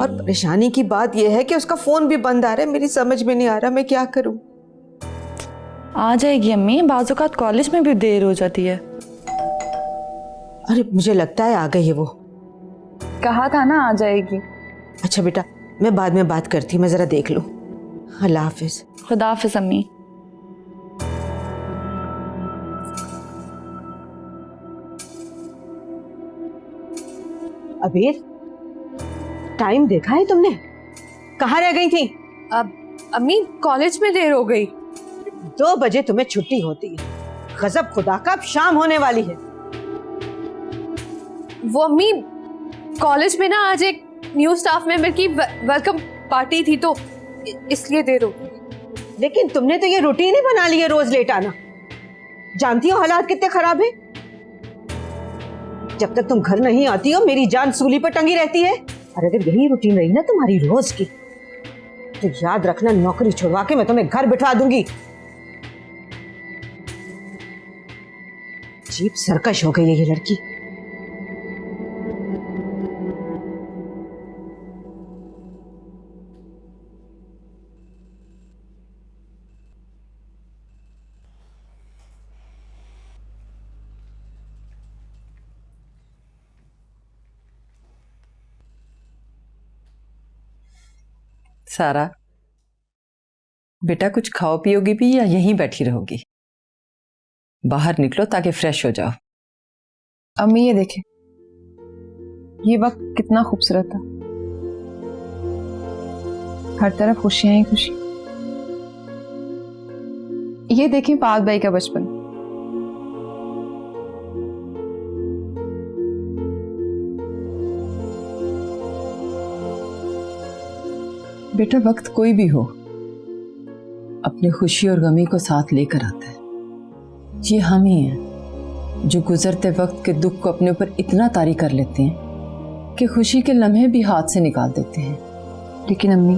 और परेशानी की बात यह है कि उसका फोन भी बंद आ रहा है। मेरी समझ में नहीं आ रहा मैं क्या करूं। आ जाएगी अम्मी, बाज़ औक़ात कॉलेज में भी देर हो जाती है। अरे मुझे लगता है आ गई है वो। कहा था ना आ जाएगी। अच्छा बेटा, मैं बाद में बात करती हूँ, मैं जरा देख लूं। अल्लाह हाफिज। खुदा हाफिज अम्मी। अबीर, टाइम देखा है तुमने? कहाँ रह गई थी? अब अम्मी कॉलेज में देर हो गई। 2 बजे तुम्हें छुट्टी होती है। गजब खुदा का, अब शाम होने वाली है। वो अम्मी कॉलेज में ना आज एक न्यू स्टाफ मेंबर की वेलकम पार्टी थी तो इसलिए देर हो गई। लेकिन तुमने तो ये रूटीन ही बना ली है रोज लेट आना। जानती हो हालात कितने खराब है। जब तक तुम घर नहीं आती हो मेरी जान सूली पर टंगी रहती है। और अगर यही रूटीन रही ना तुम्हारी रोज की तो याद रखना, नौकरी छुड़वा के मैं तुम्हें घर बिठा दूंगी। अजीब सरकश हो गई है ये लड़की। सारा बेटा, कुछ खाओ पियोगी भी या यहीं बैठी रहोगी? बाहर निकलो ताकि फ्रेश हो जाओ। अम्मी ये देखें, ये वक्त कितना खूबसूरत था। हर तरफ खुशियां ही खुशी। ये देखें पाक भाई का बचपन। बेटा, वक्त कोई भी हो अपने खुशी और गमी को साथ लेकर आता है। ये हम ही हैं जो गुजरते वक्त के दुख को अपने ऊपर इतना तारी कर लेते हैं कि खुशी के लम्हे भी हाथ से निकाल देते हैं। लेकिन अम्मी,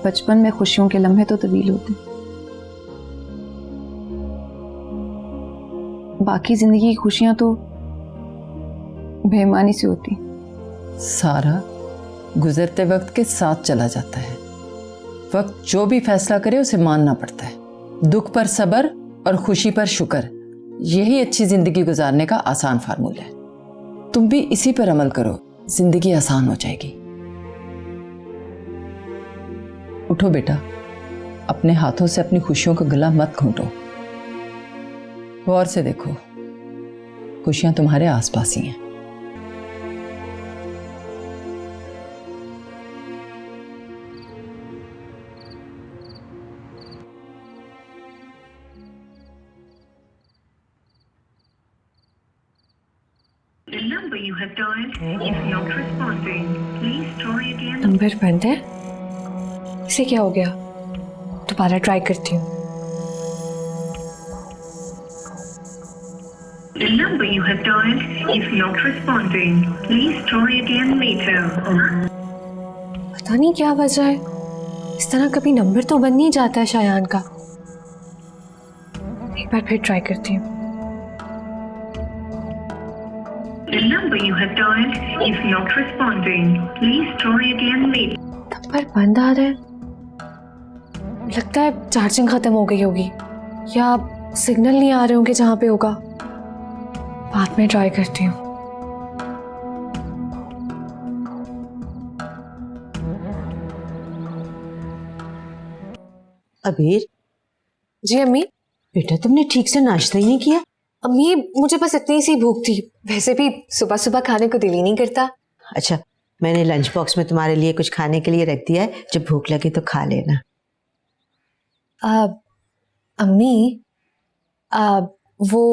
बचपन में खुशियों के लम्हे तो तवील होते, बाकी जिंदगी की खुशियां तो बेईमानी से होती। सारा गुजरते वक्त के साथ चला जाता है। वक्त जो भी फैसला करे उसे मानना पड़ता है। दुख पर सब्र और खुशी पर शुक्र, यही अच्छी जिंदगी गुजारने का आसान फार्मूला है। तुम भी इसी पर अमल करो, जिंदगी आसान हो जाएगी। उठो बेटा, अपने हाथों से अपनी खुशियों का गला मत घोंटो। गौर से देखो, खुशियां तुम्हारे आसपास ही हैं। नंबर बंद है। इसे क्या हो गया? दोबारा ट्राई करती हूँ। The number you have dialed is not responding. Please try again later. पता नहीं क्या वजह है, इस तरह कभी नंबर तो बन नहीं जाता है शायान का। एक बार फिर ट्राई करती हूँ। The number you have dialed is not responding. Please try again later. Number बंद आ रहा है। लगता है चार्जिंग खत्म हो गई होगी या सिग्नल नहीं आ रहे होंगे जहाँ पे होगा। बाद में ट्राई करती हूँ। अबीर। जी अम्मी। बेटा, तुमने ठीक से नाश्ता ही नहीं किया? अम्मी मुझे बस इतनी सी भूख थी, वैसे भी सुबह सुबह खाने को दिल ही नहीं करता। अच्छा, मैंने लंच बॉक्स में तुम्हारे लिए कुछ खाने के लिए रख दिया है, जब भूख लगे तो खा लेना। अम्मी, वो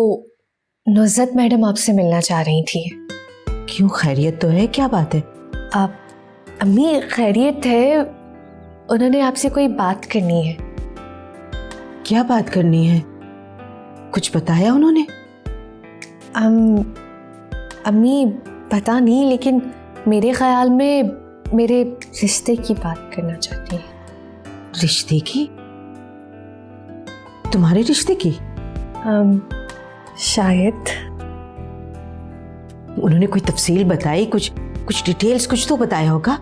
नुज़रत मैडम आपसे मिलना चाह रही थी। क्यों, खैरियत तो है? क्या बात है? अम्मी खैरियत है, उन्होंने आपसे कोई बात करनी है। क्या बात करनी है? कुछ बताया उन्होंने? अम्मी पता नहीं, लेकिन मेरे ख्याल में मेरे रिश्ते की बात करना चाहती हैं। रिश्ते की? तुम्हारे रिश्ते की? शायद। उन्होंने कोई तफसील बताई? कुछ डिटेल्स कुछ तो बताया होगा।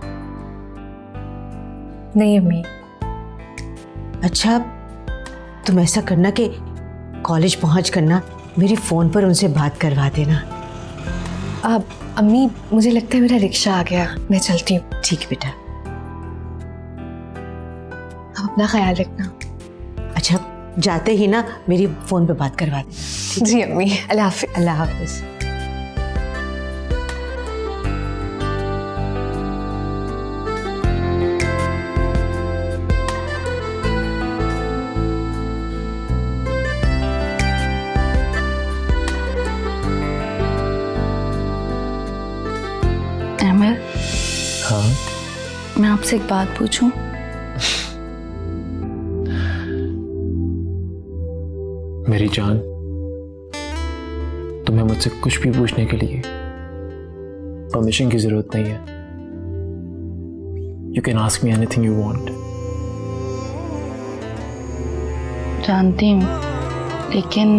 नहीं अम्मी। अच्छा, तुम ऐसा करना कि कॉलेज पहुंच करना मेरी फोन पर उनसे बात करवा देना। अब अम्मी मुझे लगता है मेरा रिक्शा आ गया, मैं चलती हूँ। ठीक है बेटा। आप अपना ख्याल रखना। अच्छा, जाते ही ना मेरी फोन पे बात करवा देना। जी अम्मी, अल्लाह हाफिज़। अल्लाह हाफिज। अहमद, हाँ मैं आपसे एक बात पूछूं? मेरी जान, तुम्हें मुझसे कुछ भी पूछने के लिए परमिशन की जरूरत नहीं है। You can ask me anything you want. जानती हूँ, लेकिन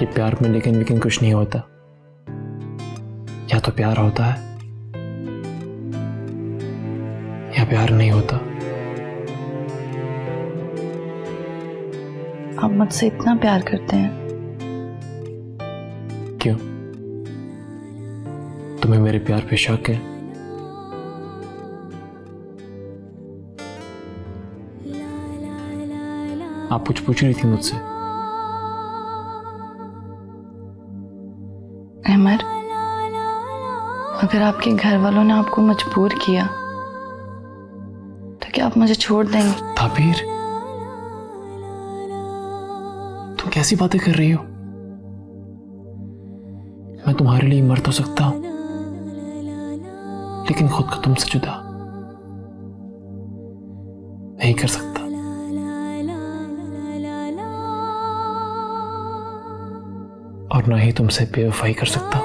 ये प्यार में लेकिन लेकिन कुछ नहीं होता। या तो प्यार होता है या प्यार नहीं होता। आप मुझसे इतना प्यार करते हैं? क्यों, तुम्हें मेरे प्यार पे शक है? आप कुछ पूछ रही थी मुझसे? अहमद, अगर आपके घर वालों ने आपको मजबूर किया तो क्या आप मुझे छोड़ देंगे? ताबीर, तुम कैसी बातें कर रही हो? मैं तुम्हारे लिए मर तो सकता हूं, लेकिन खुद को तुमसे जुदा नहीं कर सकता। और ना ही तुमसे बेवफाई कर सकता।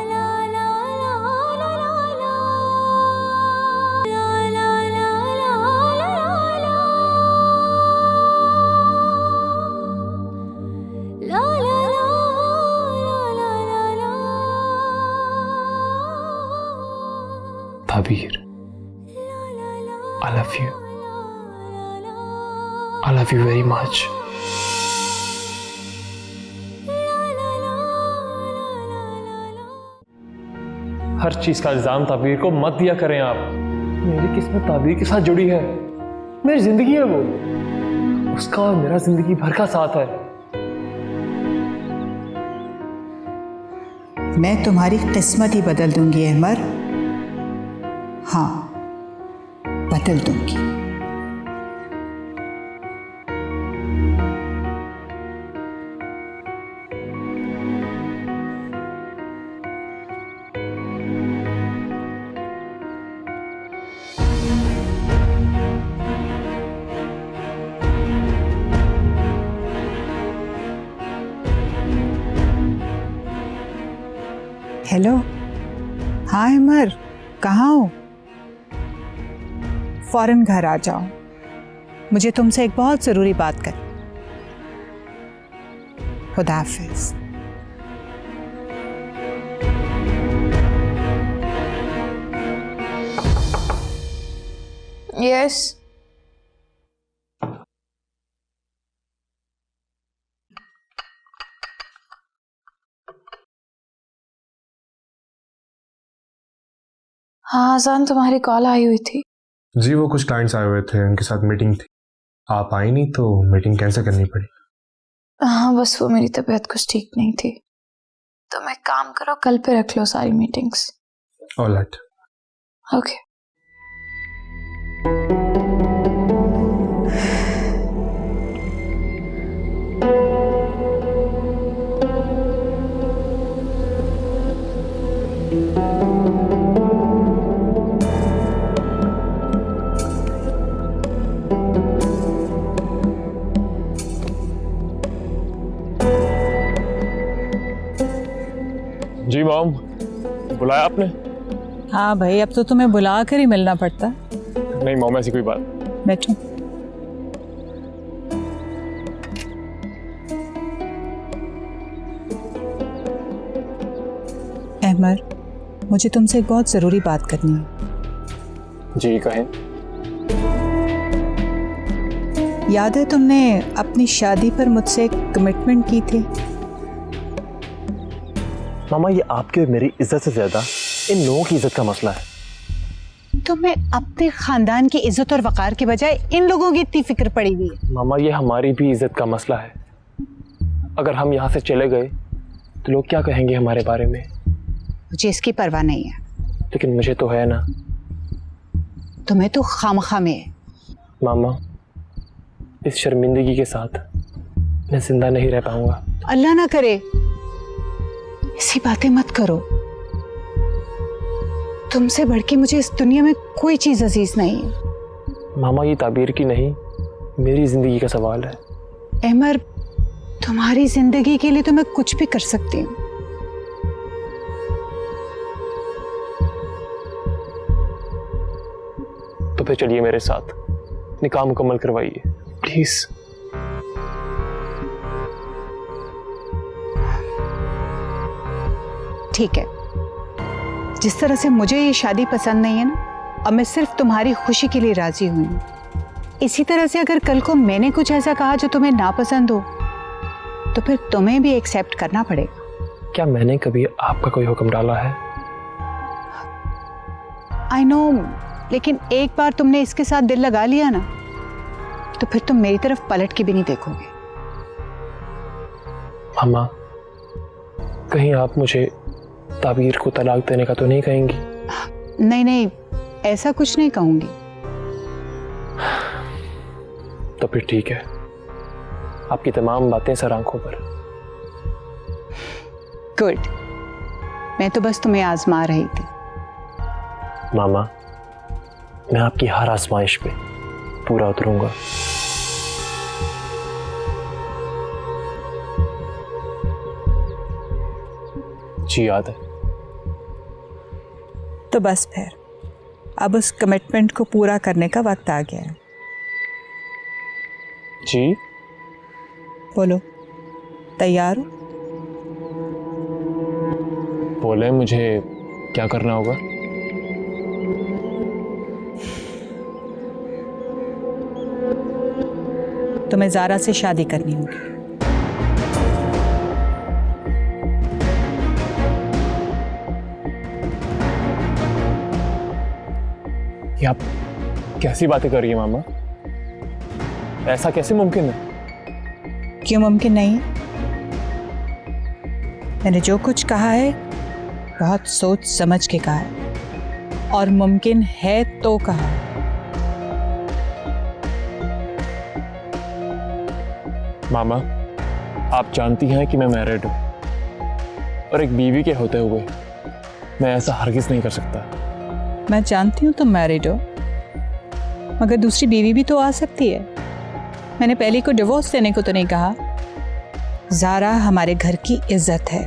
ताबीर, I love you. I love you very much. हर चीज का इल्जाम ताबीर को मत दिया करें आप। मेरी किस्मत ताबीर के साथ जुड़ी है, मेरी जिंदगी है वो, उसका और मेरा जिंदगी भर का साथ है। मैं तुम्हारी किस्मत ही बदल दूंगी अहमद। हाँ, बदल दूंगी। हेलो, हाँ अहमद, कहाँ हो? फौरन घर आ जाओ, मुझे तुमसे एक बहुत ज़रूरी बात करनी। खुदा हाफिज़। यस। हाँ आजान, तुम्हारी कॉल आई हुई थी। जी, वो कुछ क्लाइंट्स आए हुए थे, उनके साथ मीटिंग थी। आप आई नहीं तो मीटिंग कैंसिल करनी पड़ी। हाँ बस वो मेरी तबीयत कुछ ठीक नहीं थी, तो मैं काम करो, कल पे रख लो सारी मीटिंग्स। ऑलराइट। ओके। जी मॉम, बुलाया आपने? हाँ भाई, अब तो तुम्हें बुला कर ही मिलना पड़ता। नहीं मॉम, ऐसी कोई बात। बैठो। अहमद, मुझे तुमसे एक बहुत ज़रूरी बात करनी है। जी कहें। याद है तुमने अपनी शादी पर मुझसे कमिटमेंट की थी? मामा ये आपकी और मेरी इज्जत से ज्यादा इन लोगों की इज्जत का मसला है। तुम्हें अपने खानदान की इज्जत और वकार के बजाय इन लोगों की इतनी फिक्र पड़ी हुई है। मामा ये हमारी भी इज्जत का मसला है। अगर हम यहाँ से चले गए तो लोग क्या कहेंगे हमारे बारे में? मुझे इसकी परवाह नहीं है। लेकिन मुझे तो है ना। तुम्हें तो खामखा में है। मामा इस शर्मिंदगी के साथ मैं जिंदा नहीं रह पाऊंगा। अल्लाह ना करे, ऐसी बातें मत करो। तुमसे बढ़ के मुझे इस दुनिया में कोई चीज अजीज नहीं है। मामा ये ताबीर की नहीं, मेरी जिंदगी का सवाल है। अहमर, तुम्हारी जिंदगी के लिए तो मैं कुछ भी कर सकती हूँ। तो फिर चलिए मेरे साथ, निकाह मुकम्मल करवाइए प्लीज। ठीक है, जिस तरह से मुझे ये शादी पसंद नहीं है ना, अब मैं सिर्फ तुम्हारी खुशी के लिए राजी हुई हूँ। इसी तरह से अगर कल को मैंने कुछ ऐसा कहा जो तुम्हें नापसंद हो तो फिर तुम्हें भी एक्सेप्ट करना पड़ेगा। क्या मैंने कभी आपका कोई हुक्म डाला है? आई नो, लेकिन एक बार तुमने इसके साथ दिल लगा लिया ना तो फिर तुम मेरी तरफ पलट के भी नहीं देखोगे। मामा कहीं आप मुझे ताबीर को तलाक देने का तो नहीं कहेंगी? नहीं नहीं, ऐसा कुछ नहीं कहूंगी। तो फिर ठीक है, आपकी तमाम बातें सर आंखों पर। गुड, मैं तो बस तुम्हें आजमा रही थी। मामा मैं आपकी हर आजमाइश पे पूरा उतरूंगा। जी याद है। तो बस फिर अब उस कमिटमेंट को पूरा करने का वक्त आ गया है। जी बोलो, तैयार हो? बोले मुझे क्या करना होगा? तुम्हें ज़ारा से शादी करनी होगी। ये आप कैसी बातें कर रही हैं मामा? ऐसा कैसे मुमकिन है? क्यों मुमकिन नहीं है? मैंने जो कुछ कहा है बहुत सोच समझ के कहा है, और मुमकिन है तो कहा है। मामा आप जानती हैं कि मैं मैरिड हूं और एक बीवी के होते हुए मैं ऐसा हरगिज नहीं कर सकता। मैं जानती हूँ तुम मैरिड हो, मगर दूसरी बीवी भी तो आ सकती है। मैंने पहले को डिवोर्स देने को तो नहीं कहा। ज़ारा हमारे घर की इज्जत है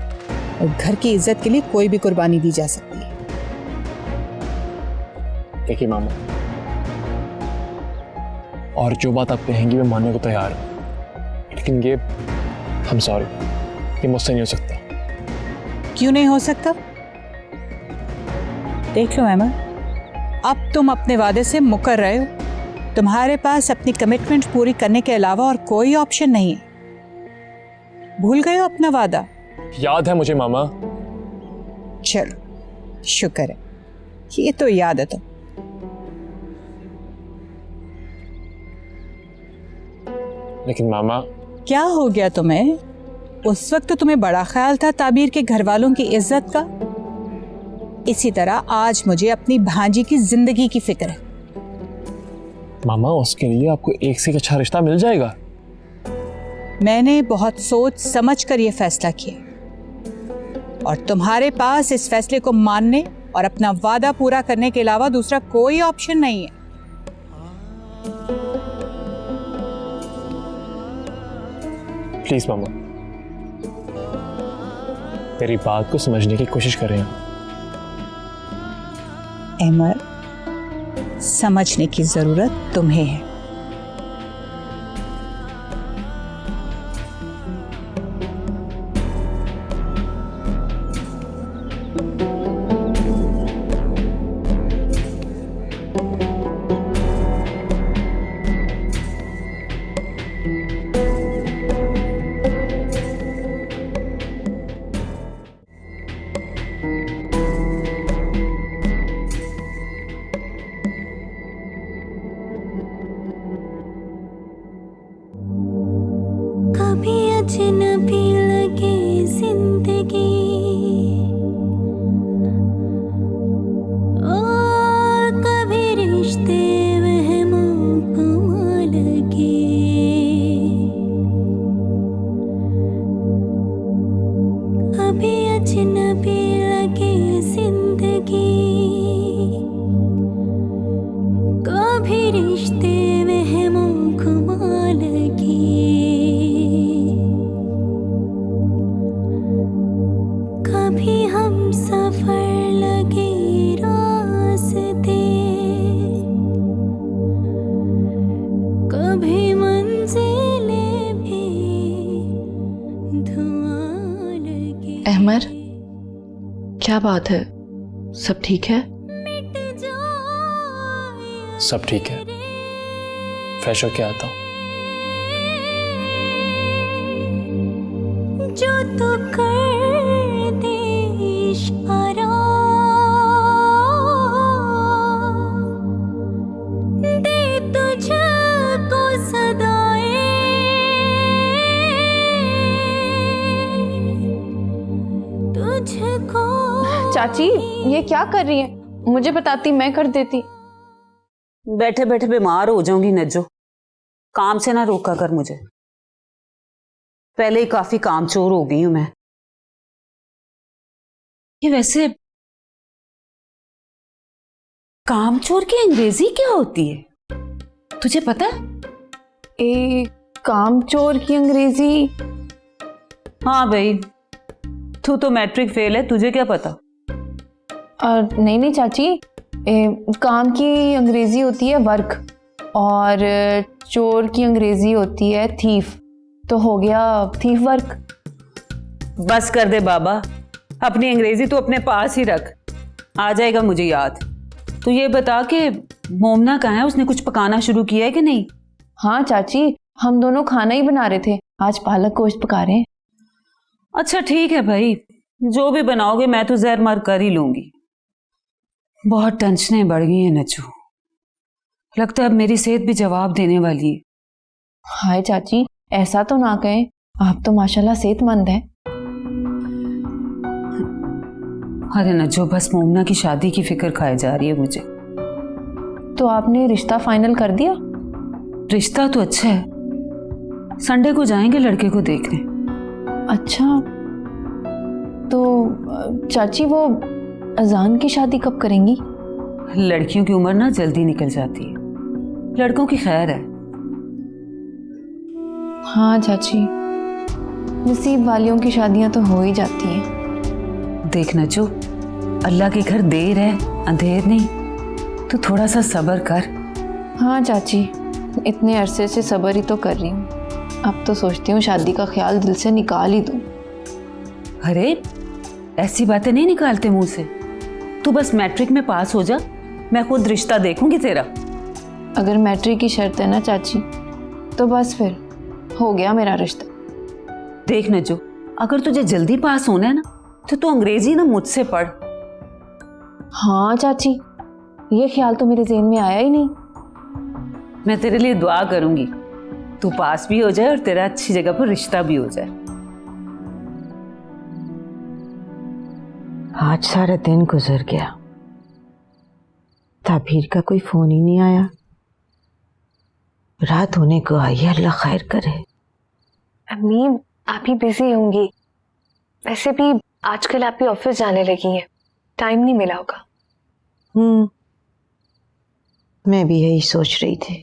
और घर की इज्जत के लिए कोई भी कुर्बानी दी जा सकती है। देखिए मामा, और जो बात आप कहेंगी मैं मानने को तैयार हूं, लेकिन ये हम सॉरी, ये मुझसे नहीं हो सकता। क्यों नहीं हो सकता? देख लो अहमद, अब तुम अपने वादे से मुकर रहे हो। तुम्हारे पास अपनी कमिटमेंट पूरी करने के अलावा और कोई ऑप्शन नहीं है। भूल गए हो अपना वादा? याद है मुझे मामा। चलो शुक्र है, ये तो याद है। तो लेकिन मामा क्या हो गया तुम्हें? उस वक्त तो तुम्हें बड़ा ख्याल था ताबीर के घर वालों की इज्जत का। इसी तरह आज मुझे अपनी भांजी की जिंदगी की फिक्र है। मामा उसके लिए आपको एक से एक अच्छा रिश्ता मिल जाएगा। मैंने बहुत सोच समझ कर यह फैसला किया और तुम्हारे पास इस फैसले को मानने और अपना वादा पूरा करने के अलावा दूसरा कोई ऑप्शन नहीं है। प्लीज मामा मेरी बात को समझने की कोशिश करें। अहमद, समझने की जरूरत तुम्हें है। कभी अजनबी लगे जिंदगी, कभी रिश्ते वहमों घुमा लगी, कभी हम सफर लगे रास्ते, कभी मंजिलें भी धुआं लगे। अहमर, क्या बात है? सब ठीक है? सब ठीक है, फ्रेश होके आता हूँ। जो तू कर दे इशारा, दे तुझको सदाएं, तुझको। चाची ये क्या कर रही है? मुझे बताती, मैं कर देती। बैठे बैठे बीमार हो जाऊंगी नज्जो, काम से ना रोका कर मुझे। पहले ही काफी कामचोर हो गई हूं मैं। ये वैसे कामचोर की अंग्रेजी क्या होती है, तुझे पता है? कामचोर की अंग्रेजी? हाँ भाई, तू तो मैट्रिक फेल है, तुझे क्या पता? नहीं नहीं चाची, काम की अंग्रेजी होती है वर्क, और चोर की अंग्रेजी होती है थीफ। तो हो गया थीफ वर्क। बस कर दे बाबा, अपनी अंग्रेजी तो अपने पास ही रख, आ जाएगा मुझे याद। तो ये बता के मोमना कहाँ है, उसने कुछ पकाना शुरू किया है कि नहीं? हाँ चाची, हम दोनों खाना ही बना रहे थे, आज पालक गोश्त पका रहे हैं। अच्छा ठीक है भाई, जो भी बनाओगे मैं तो जहर मार कर ही लूंगी। बहुत टेंशनें बढ़ गई हैं नच्चू, लगता है अब मेरी सेहत भी जवाब देने वाली है। हाय चाची, ऐसा तो ना कहें, आप तो माशाल्लाह सेहतमंद हैं। अरे नज्जो, बस मोमना की शादी की फिक्र खाई जा रही है मुझे। तो आपने रिश्ता फाइनल कर दिया? रिश्ता तो अच्छा है, संडे को जाएंगे लड़के को देखने। अच्छा, तो चाची वो अजान की शादी कब करेंगी? लड़कियों की उम्र ना जल्दी निकल जाती है, लड़कों की खैर है। हाँ चाची, नसीब वालियों की शादियां तो हो ही जाती हैं। देख नज्जो, अल्लाह के घर देर है अंधेर नहीं, तू थोड़ा सा सब्र कर। हाँ चाची, इतने अरसे से सब्र ही तो कर रही हूँ, अब तो सोचती हूँ शादी का ख्याल दिल से निकाल ही दूँ। अरे ऐसी बातें नहीं निकालते मुंह से, तू बस मैट्रिक में पास हो जा, मैं खुद रिश्ता देखूंगी तेरा। अगर मैट्रिक की शर्त है ना चाची, तो बस फिर हो गया मेरा रिश्ता। देख नज्जो, अगर तुझे जल्दी पास होना है ना, तो तू अंग्रेजी ना मुझसे पढ़। हाँ चाची, ये ख्याल तो मेरे ज़हन में आया ही नहीं। मैं तेरे लिए दुआ करूंगी, तू पास भी हो जाए और तेरा अच्छी जगह पर रिश्ता भी हो जाए। आज सारा दिन गुजर गया, ताबीर का कोई फोन ही नहीं आया। रात होने को आई, अल्लाह खैर करे। अम्मी, आप ही बिजी होंगी, वैसे भी आजकल आप ही ऑफिस जाने लगी हैं, टाइम नहीं मिला होगा। मैं भी यही सोच रही थी।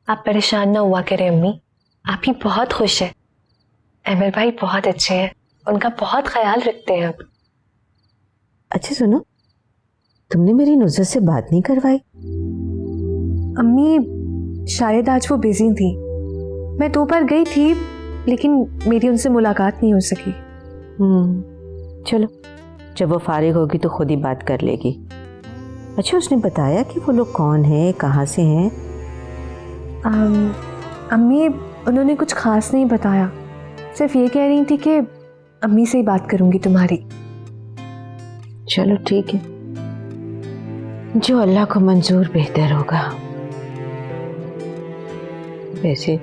आप परेशान ना हुआ करें अम्मी, आप ही बहुत खुश है। अमर भाई बहुत अच्छे हैं, उनका बहुत ख्याल रखते हैं आप। अच्छा सुनो, तुमने मेरी नुज़र से बात नहीं करवाई? अम्मी शायद आज वो बिजी थी, मैं 2 बार गई थी लेकिन मेरी उनसे मुलाकात नहीं हो सकी। चलो, जब वो फारिग होगी तो खुद ही बात कर लेगी। अच्छा, उसने बताया कि वो लोग कौन है, कहाँ से हैं? अम्मी उन्होंने कुछ खास नहीं बताया, सिर्फ ये कह रही थी कि अम्मी से ही बात करूंगी तुम्हारी। चलो ठीक है, जो अल्लाह को मंजूर बेहतर होगा। वैसे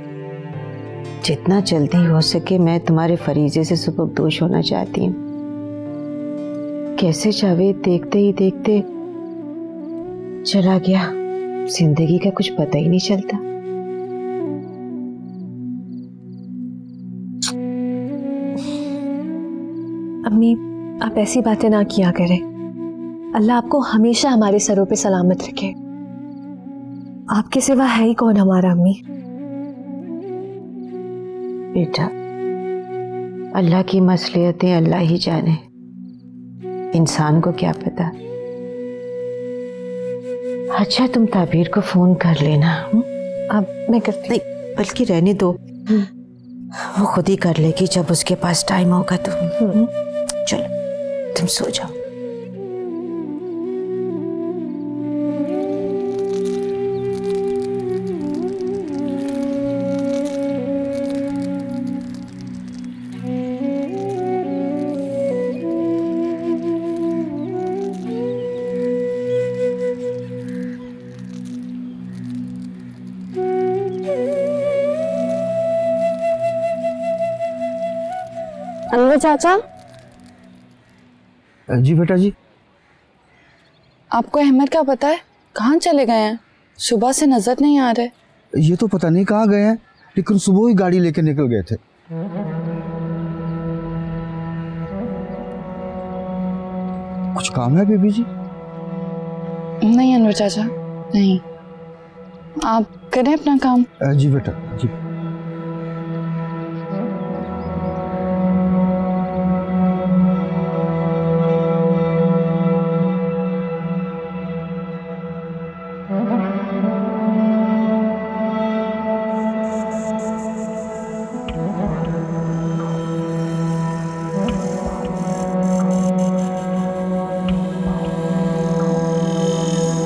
जितना जल्दी हो सके मैं तुम्हारे फरीजे से सुबकदोश होना चाहती हूँ। कैसे जावेद देखते ही देखते चला गया, जिंदगी का कुछ पता ही नहीं चलता। अम्मी, आप ऐसी बातें ना किया करें। अल्लाह आपको हमेशा हमारे सरों पे सलामत रखे। आपके सिवा है ही कौन हमारा अम्मी। बेटा, अल्लाह की मसलियतें अल्लाह ही जाने, इंसान को क्या पता। अच्छा, तुम ताबीर को फोन कर लेना। अब मैं करती नहीं, बल्कि रहने दो, वो खुद ही कर लेगी जब उसके पास टाइम होगा तो। चलो तुम सो जाओ। अनवर चाचा। जी बेटा जी। आपको अहमद का पता है? कहाँ चले गए हैं? सुबह से नजर नहीं आ रहे। ये तो पता नहीं कहाँ गए हैं, लेकिन सुबह ही गाड़ी लेके निकल गए थे। कुछ काम है बीबी जी? नहीं अनवर चाचा, नहीं। आप करें अपना काम। जी बेटा जी।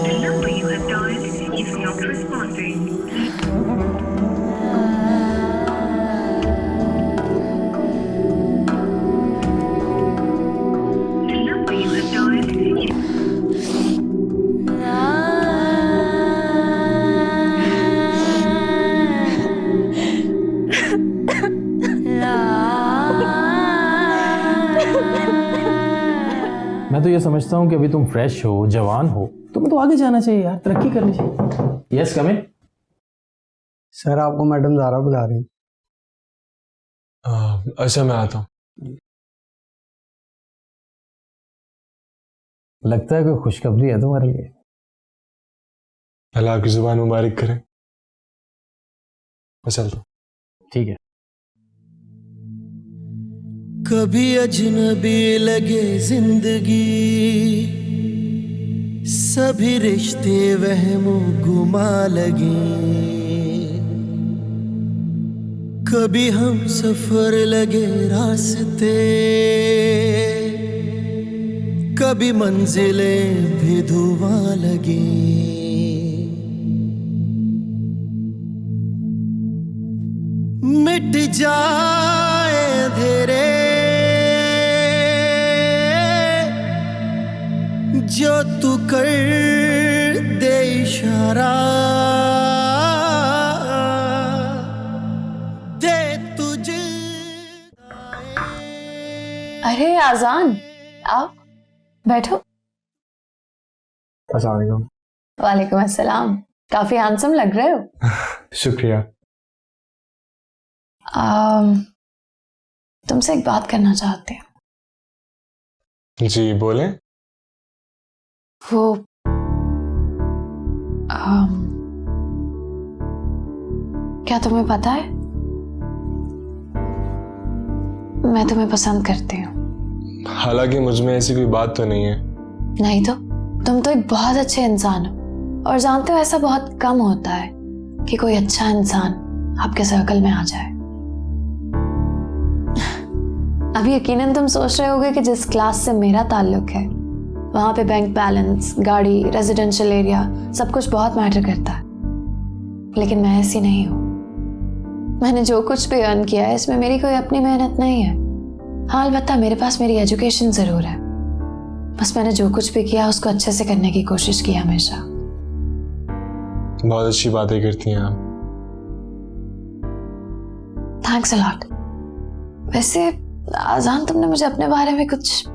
The number you have dialed is not responding. The number you have dialed is मैं तो ये समझता हूँ कि अभी तुम फ्रेश हो, जवान हो, तुम्हें तो आगे जाना चाहिए यार, तरक्की करनी चाहिए। यस, कम इन। सर आपको मैडम ज़ारा बुला रही हैं। अच्छा, मैं आता हूँ। लगता है कोई खुशखबरी है तुम्हारे लिए। अल्लाह आपकी जुबान मुबारक करे। मैं चलता हूँ। ठीक है। कभी अजनबी लगे जिंदगी, सभी रिश्ते वहमो गुमा लगे। कभी हम सफर लगे रास्ते, कभी मंजिलें भी धुआं लगे। मिट जाए अंधेरे जो तू कर दे इशारा, दे तुझे। अरे आजान, आओ बैठो। अस्सलाम वालेकुम। वालेकुम अस्सलाम। काफी हैंडसम लग रहे हो। शुक्रिया। तुमसे एक बात करना चाहती हूँ। जी बोले। वो क्या तुम्हें पता है, मैं तुम्हें पसंद करती हूँ। हालांकि मुझ में ऐसी कोई बात तो नहीं है। नहीं तो तुम तो एक बहुत अच्छे इंसान हो, और जानते हो ऐसा बहुत कम होता है कि कोई अच्छा इंसान आपके सर्कल में आ जाए। अभी यकीनन तुम सोच रहे होगे कि जिस क्लास से मेरा ताल्लुक है वहां पे बैंक बैलेंस, गाड़ी, रेजिडेंशियल एरिया सब कुछ बहुत मैटर करता है, लेकिन मैं ऐसी नहीं हूं। मैंने जो कुछ भी अर्न किया है इसमें मेरी कोई अपनी मेहनत नहीं है। हाँ, अलबत्ता मेरे पास मेरी एजुकेशन जरूर है, बस मैंने जो कुछ भी किया उसको अच्छे से करने की कोशिश की हमेशा। बहुत अच्छी बातें करती हैं आप। Thanks a lot. वैसे आजान, तुमने मुझे अपने बारे में कुछ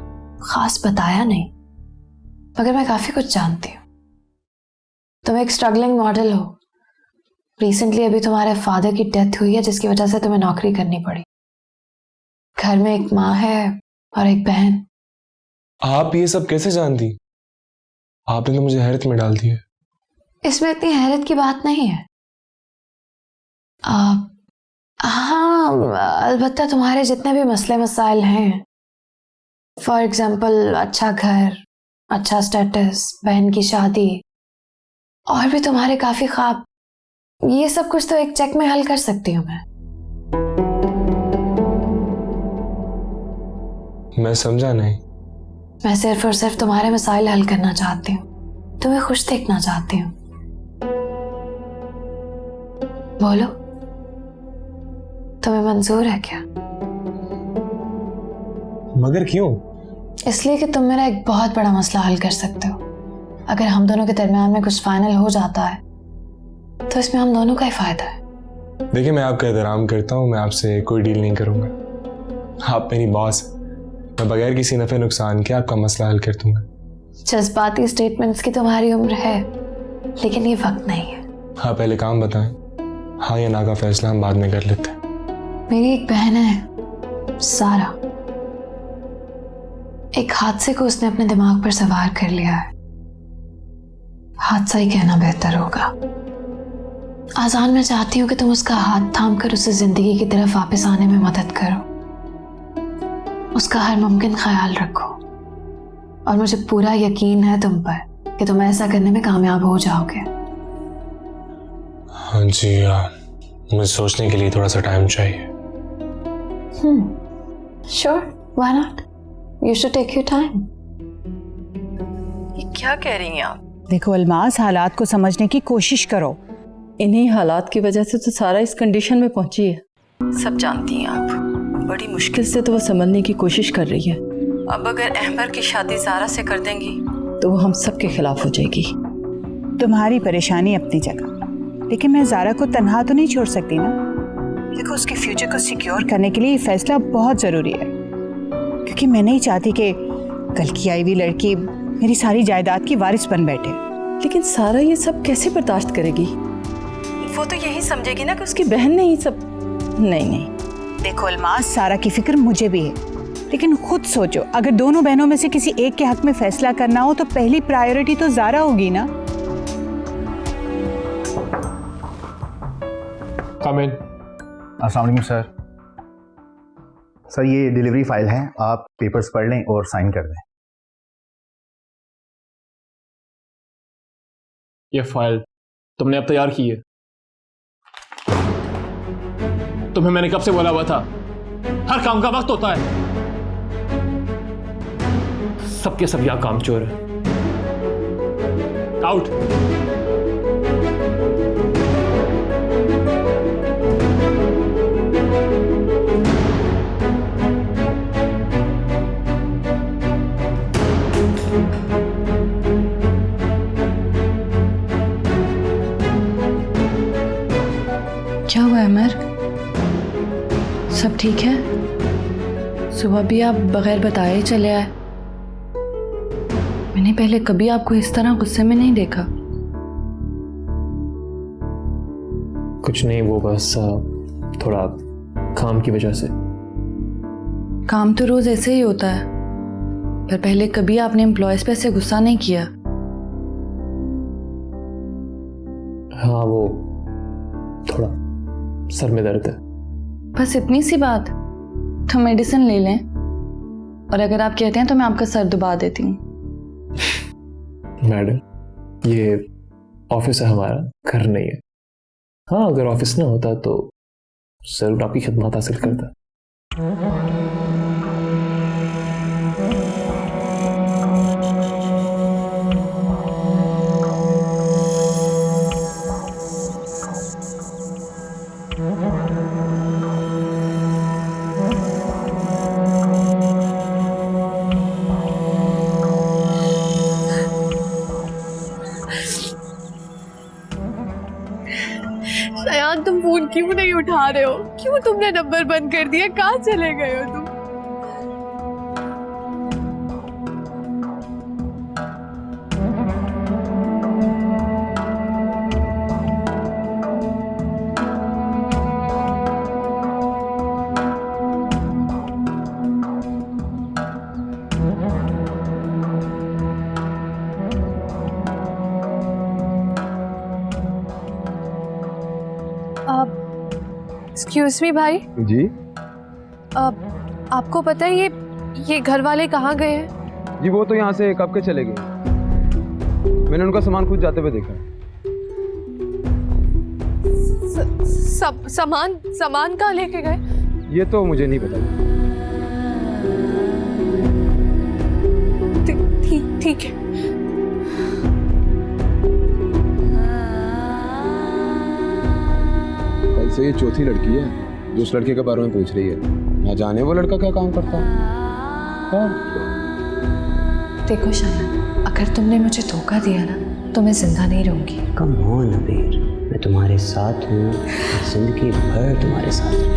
खास बताया नहीं, मगर मैं काफी कुछ जानती हूँ। तुम एक स्ट्रगलिंग मॉडल हो। रिसेंटली अभी तुम्हारे फादर की डेथ हुई है, जिसकी वजह से तुम्हें नौकरी करनी पड़ी। घर में एक माँ है और एक बहन। आप ये सब कैसे जानती? आपने तो मुझे हैरत में डाल दिया। इसमें इतनी हैरत की बात नहीं है। हाँ, अलबत्ता तुम्हारे जितने भी मसले मसाइल हैं, फॉर एग्जाम्पल अच्छा घर, अच्छा स्टेटस, बहन की शादी, और भी तुम्हारे काफी ख्वाब, ये सब कुछ तो एक चेक में हल कर सकती हूँ मैं समझा नहीं। मैं सिर्फ और सिर्फ तुम्हारे मसाइल हल करना चाहती हूँ, तुम्हें खुश देखना चाहती हूँ। बोलो, तुम्हें मंजूर है क्या? मगर क्यों? इसलिए कि तुम मेरा एक बहुत बड़ा मसला हल कर सकते हो। अगर हम दोनों के दरमियान में कुछ फाइनल हो जाता है तो इसमें हम दोनों का ही फायदा है। देखिए, मैं आपका एहतराम करता हूँ, मैं आपसे कोई डील नहीं करूंगा। आप मेरी बॉस, मैं बगैर किसी नफे नुकसान के आपका मसला हल कर दूंगा। जज्बाती स्टेटमेंट्स की तुम्हारी उम्र है, लेकिन ये वक्त नहीं है। हाँ, पहले काम बताएं, हाँ या ना का फैसला हम बाद में कर लेते हैं। मेरी एक बहन है, सारा। एक हादसे को उसने अपने दिमाग पर सवार कर लिया है। हादसा ही कहना बेहतर होगा। आजान, मैं चाहती हूँ कि तुम उसका हाथ थाम कर उसे जिंदगी की तरफ वापस आने में मदद करो। उसका हर मुमकिन ख्याल रखो, और मुझे पूरा यकीन है तुम पर कि तुम ऐसा करने में कामयाब हो जाओगे। हाँ जी, मुझे सोचने के लिए थोड़ा सा टाइम चाहिए। Sure, why not? You should take your time. ये क्या कह रही हैं आप? देखो अलमास, हालात को समझने की कोशिश करो। इन्हीं हालात की वजह से तो सारा इस कंडीशन में पहुंची है। सब जानती हैं आप, बड़ी मुश्किल से तो वो संभलने की कोशिश कर रही है। अब अगर अहमर की शादी ज़ारा से कर देंगी तो वो हम सब के खिलाफ हो जाएगी। तुम्हारी परेशानी अपनी जगह, लेकिन मैं ज़ारा को तन्हा तो नहीं छोड़ सकती ना। देखो, उसके फ्यूचर को सिक्योर करने के लिए ये फैसला बहुत ज़रूरी है, क्योंकि मैं नहीं चाहती कि कल की आई हुई लड़की मेरी सारी जायदाद की वारिस बन बैठे। लेकिन सारा ये सब कैसे बर्दाश्त करेगी? वो तो यही समझेगी ना कि उसकी बहन ने ही सब। नहीं, देखो अलमास, सारा की फिक्र मुझे भी है, लेकिन खुद सोचो, अगर दोनों बहनों में से किसी एक के हक में फैसला करना हो तो पहली प्रायोरिटी तो ज़ारा होगी ना। कम इन। अस्सलाम वालेकुम सर। सर, ये डिलीवरी फाइल है, आप पेपर्स पढ़ लें और साइन कर दें। ये फाइल तुमने अब तैयार की है? तुम्हें मैंने कब से बोला हुआ था, हर काम का वक्त होता है। सबके सब यहां काम चोर है। आउट। क्या हुआ अमर? सब ठीक है? सुबह भी आप बगैर बताए चले आए। मैंने पहले कभी आपको इस तरह गुस्से में नहीं देखा। कुछ नहीं, वो बस थोड़ा काम की वजह से। काम तो रोज ऐसे ही होता है, पर पहले कभी आपने एम्प्लॉयज पे ऐसे गुस्सा नहीं किया। हाँ, वो थोड़ा सर में दर्द है। बस इतनी सी बात, तो मेडिसिन ले लें, और अगर आप कहते हैं तो मैं आपका सर दबा देती हूँ। मैडम, ये ऑफिस है हमारा, घर नहीं है। हाँ, अगर ऑफिस ना होता तो जरूर आपकी खिदमत हासिल करता। शयान, तुम फोन क्यों नहीं उठा रहे हो? क्यों तुमने नंबर बंद कर दिया? कहाँ चले गए हो तुम? एक्सक्यूज मी भाई, जी आपको पता है ये घर वाले कहाँ गए हैं? जी वो तो यहाँ से कब के चले गए, मैंने उनका सामान खुद जाते हुए देखा। सामान कहाँ लेके गए? ये तो मुझे नहीं पता। ठीक है। कल से ये चौथी लड़की है जो उस लड़के के बारे में पूछ रही है, ना जाने वो लड़का क्या काम करता है। देखो शायद अगर तुमने मुझे धोखा दिया ना तो मैं जिंदा नहीं रहूंगी। कम ऑन अबीर, मैं तुम्हारे साथ हूँ, जिंदगी भर तुम्हारे साथ हूँ।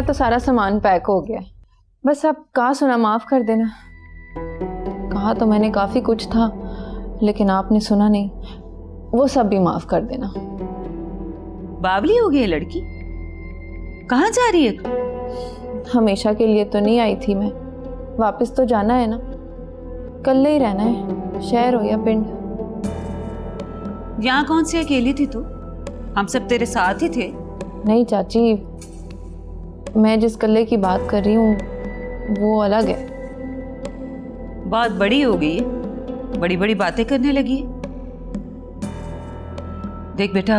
तो सारा सामान पैक हो गया, बस अब कहा सुना माफ कर देना। कहा तो मैंने काफी कुछ था, लेकिन आपने सुना नहीं, वो सब भी माफ कर देना। बावली हो गई है लड़की, कहाँ जा रही है? हमेशा के लिए तो नहीं आई थी मैं, वापस तो जाना है ना, कल ही रहना है, शहर हो या पिंड। यहाँ कौन सी अकेली थी तू? हम सब तेरे साथ ही थे। नहीं चाची, मैं जिस कल्ले की बात कर रही हूँ वो अलग है। बहुत बड़ी हो गई है, बड़ी बड़ी बातें करने लगी है। देख बेटा,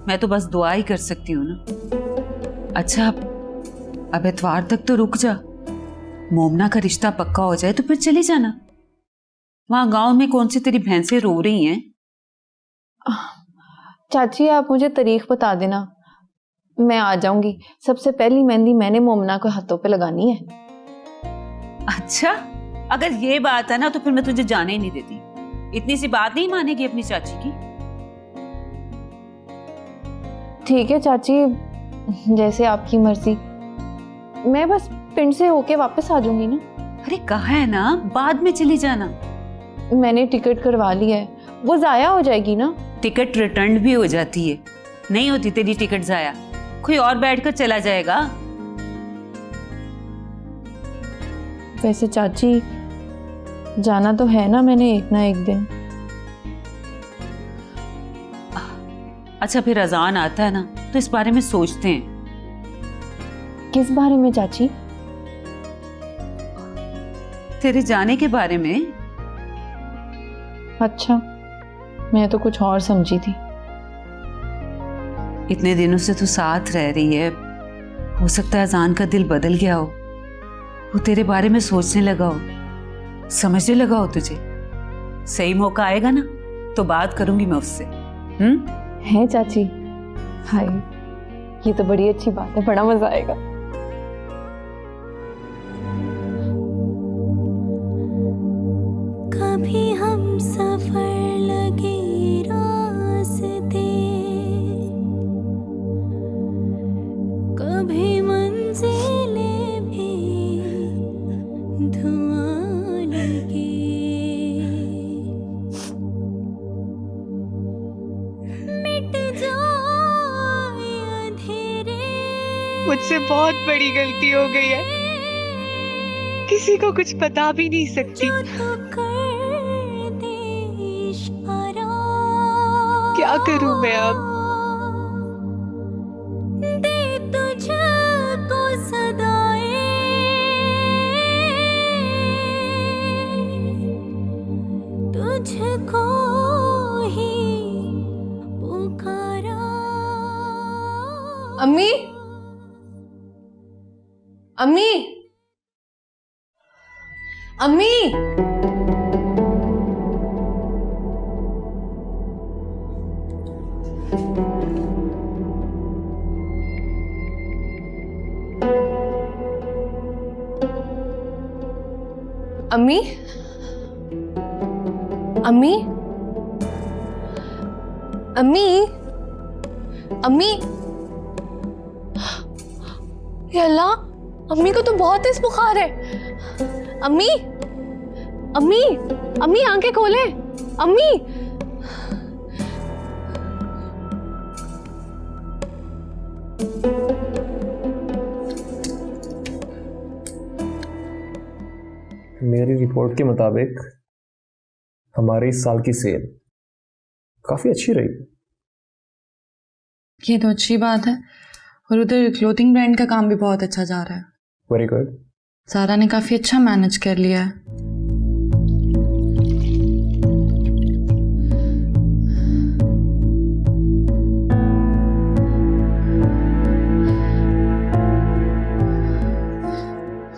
मैं तो बस दुआ ही कर सकती हूँ ना। अच्छा अब इतवार तक तो रुक जा, मोमना का रिश्ता पक्का हो जाए तो फिर चली जाना। वहां गांव में कौन सी तेरी भैंसें रो रही हैं? चाची आप मुझे तारीख बता देना, मैं आ जाऊंगी। सबसे पहली मेहंदी मैंने मोमना को हाथों पे लगानी है। अच्छा, अगर ये बात है ना तो फिर मैं तुझे जाने ही नहीं देती। इतनी सी बात नहीं मानेगी अपनी चाची की। ठीक है चाची, जैसे आपकी मर्जी। मैं बस पिंड से होके वापस आ जाऊंगी ना। अरे कहा है ना, बाद में चली जाना। मैंने टिकट करवा ली है, वो जाया हो जाएगी ना। टिकट रिटर्न भी हो जाती है, नहीं होती तेरी टिकट जाया, कोई और बैठकर चला जाएगा। वैसे चाची जाना तो है ना मैंने एक ना एक दिन। अच्छा फिर अजान आता है ना तो इस बारे में सोचते हैं। किस बारे में चाची? तेरे जाने के बारे में। अच्छा, मैं तो कुछ और समझी थी। इतने दिनों से तू साथ रह रही है, हो सकता है अजान का दिल बदल गया हो, वो तेरे बारे में सोचने लगा हो, समझने लगा हो तुझे। सही मौका आएगा ना तो बात करूंगी मैं उससे। है चाची? हाय, ये तो बड़ी अच्छी बात है, बड़ा मजा आएगा। कभी हम सफर लगे रास्ते, कभी मंजिलें भी धुआं लगे, मिट जाए अंधेरे। मुझसे बहुत बड़ी गलती हो गई है, किसी को कुछ बता भी नहीं सकती। क्या करूं मैं अब? दे तुझको सदाएं, तुझको ही पुकारा। अम्मी, अम्मी, अम्मी, अम्मी, अम्मी, अम्मी, अम्मी, ये अल्लाह, अम्मी को तो बहुत तेज बुखार है। अम्मी, अम्मी, अम्मी आंखें खोले, अम्मी। मेरी रिपोर्ट के मुताबिक हमारे इस साल की सेल काफी अच्छी रही। ये तो अच्छी बात है, और उधर क्लोथिंग ब्रांड का काम भी बहुत अच्छा जा रहा है। Very good. सारा ने काफी अच्छा मैनेज कर लिया है।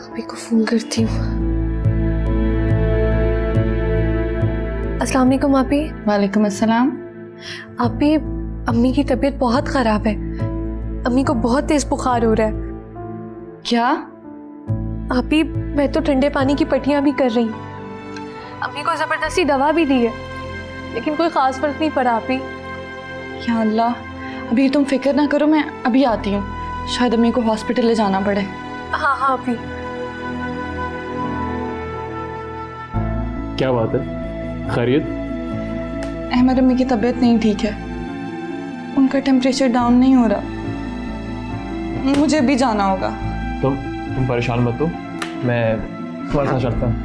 अभी को फोन करती हूँ। अस्सलाम वालेकुम आपी। वालेकुम अस्सलाम। आपी, अम्मी की तबीयत बहुत खराब है। अम्मी को बहुत तेज बुखार हो रहा है। क्या? आपी, मैं तो ठंडे पानी की पट्टियां भी कर रही हूँ। अम्मी को जबरदस्ती दवा भी दी है, लेकिन कोई खास फर्क नहीं पड़ा आपी। या अल्लाह, अभी तुम फिक्र ना करो, मैं अभी आती हूँ। शायद अम्मी को हॉस्पिटल ले जाना पड़े। हाँ हाँ आपी। क्या बात है, खैरियत? अहमद, अम्मी की तबीयत नहीं ठीक है, उनका टेम्परेचर डाउन नहीं हो रहा, मुझे भी जाना होगा। तुम परेशान मत हो, मैं तुम्हारे साथ चलता हूँ।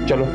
चलो।